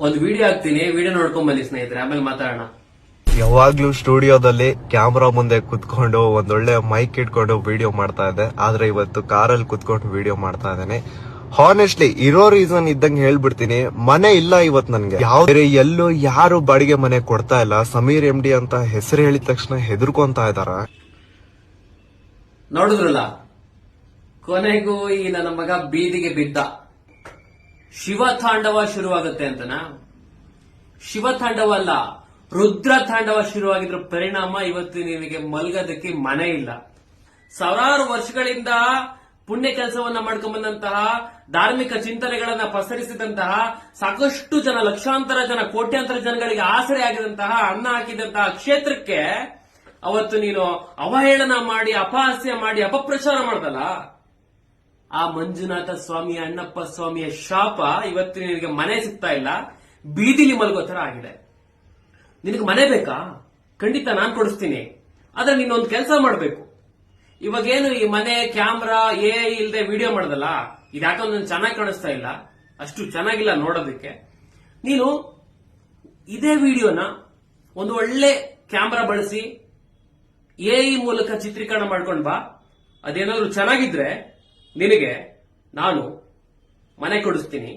ಒಂದು ವಿಡಿಯೋ ಹಾಕ್ತೀನಿ, ವಿಡಿಯೋ ನೋಡ್ಕೊಂಡ್ ಬನ್ನಿ ಸ್ನೇಹಿತರೆ, ಆಮೇಲೆ ಮಾತಾಡೋಣ. ಯಾವಾಗ್ಲೂ ಸ್ಟುಡಿಯೋದಲ್ಲಿ ಕ್ಯಾಮ್ರಾ ಮುಂದೆ ಕುತ್ಕೊಂಡು ಒಂದೊಳ್ಳೆ ಮೈಕ್ ಇಟ್ಕೊಂಡು ವಿಡಿಯೋ ಮಾಡ್ತಾ ಇದ್ದೆ. ಆದ್ರೆ ಇವತ್ತು ಕಾರಲ್ಲಿ ಕುತ್ಕೊಂಡು ವಿಡಿಯೋ ಮಾಡ್ತಾ ಇದ್ದೇನೆ. ಹಾನೆಸ್ಟ್ಲಿ ಇರೋ ರೀಸನ್ ಇದ್ದಂಗೆ ಹೇಳ್ಬಿಡ್ತೀನಿ, ಮನೆ ಇಲ್ಲ ಇವತ್ತು ನನ್ಗೆ. ಬೇರೆ ಎಲ್ಲೂ ಯಾರು ಬಾಡಿಗೆ ಮನೆ ಕೊಡ್ತಾ ಇಲ್ಲ. ಸಮೀರ್ MD ಅಂತ ಹೆಸರು ಹೇಳಿದ ತಕ್ಷಣ ಹೆದರ್ಕೊಂತಾ ಇದಾರ. ನೋಡಿದ್ರಲ್ಲ, ಕೊನೆಗೂ ಈ ನನ್ನ ಮಗ ಬೀದಿಗೆ ಬಿದ್ದ. ಶಿವ ತಾಂಡವ ಶುರುವಾಗುತ್ತೆ ಅಂತನಾ? ಶಿವ ತಾಂಡವ ಅಲ್ಲ, ರುದ್ರ ತಾಂಡವ ಶುರುವಾಗಿದ್ರ ಪರಿಣಾಮ ಇವತ್ತು ನಿನಗೆ ಮಲಗೋದಕ್ಕೆ ಮನೆ ಇಲ್ಲ. ಸಾವಿರಾರು ವರ್ಷಗಳಿಂದ ಪುಣ್ಯ ಕೆಲಸವನ್ನ ಮಾಡ್ಕೊಂಡ್ಬಂದಂತಹ, ಧಾರ್ಮಿಕ ಚಿಂತನೆಗಳನ್ನ ಪಸರಿಸಿದಂತಹ, ಸಾಕಷ್ಟು ಜನ, ಲಕ್ಷಾಂತರ ಜನ, ಕೋಟ್ಯಾಂತರ ಜನಗಳಿಗೆ ಆಸರೆ ಆಗಿದಂತಹ, ಅನ್ನ ಹಾಕಿದಂತಹ ಕ್ಷೇತ್ರಕ್ಕೆ ಅವತ್ತು ನೀನು ಅವಹೇಳನ ಮಾಡಿ, ಅಪಹಾಸ್ಯ ಮಾಡಿ, ಅಪಪ್ರಚಾರ ಮಾಡ್ದಲ್ಲ, ಆ ಮಂಜುನಾಥ ಸ್ವಾಮಿಯ, ಅಣ್ಣಪ್ಪ ಸ್ವಾಮಿಯ ಶಾಪ ಇವತ್ತು ನಿನಗೆ ಮನೆ ಸಿಗ್ತಾ ಇಲ್ಲ, ಬೀದಿಲಿ ಮಲಗೋ ತರ ಆಗಿದೆ. ನಿನಗೆ ಮನೆ ಬೇಕಾ? ಖಂಡಿತ ನಾನ್ ಕೊಡಿಸ್ತೀನಿ. ಆದ್ರೆ ನೀನೊಂದು ಕೆಲಸ ಮಾಡ್ಬೇಕು. ಇವಾಗೇನು ಈ ಮನೆ, ಕ್ಯಾಮ್ರಾ, ಇಲ್ದೆ ವಿಡಿಯೋ ಮಾಡ್ದಲ್ಲ, ಇದ್ಯಾಕೊಂದು ಚೆನ್ನಾಗಿ ಕಾಣಿಸ್ತಾ ಇಲ್ಲ, ಅಷ್ಟು ಚೆನ್ನಾಗಿಲ್ಲ ನೋಡೋದಕ್ಕೆ. ನೀನು ಇದೇ ವಿಡಿಯೋನ ಒಂದು ಒಳ್ಳೆ ಕ್ಯಾಮ್ರಾ ಬಳಸಿ ಮೂಲಕ ಚಿತ್ರೀಕರಣ ಮಾಡ್ಕೊಂಡ್ ಬಾ. ಅದೇನಾದ್ರೂ ಚೆನ್ನಾಗಿದ್ರೆ ನಿನಗೆ ನಾನು ಮನೆ ಕೊಡಿಸ್ತೀನಿ.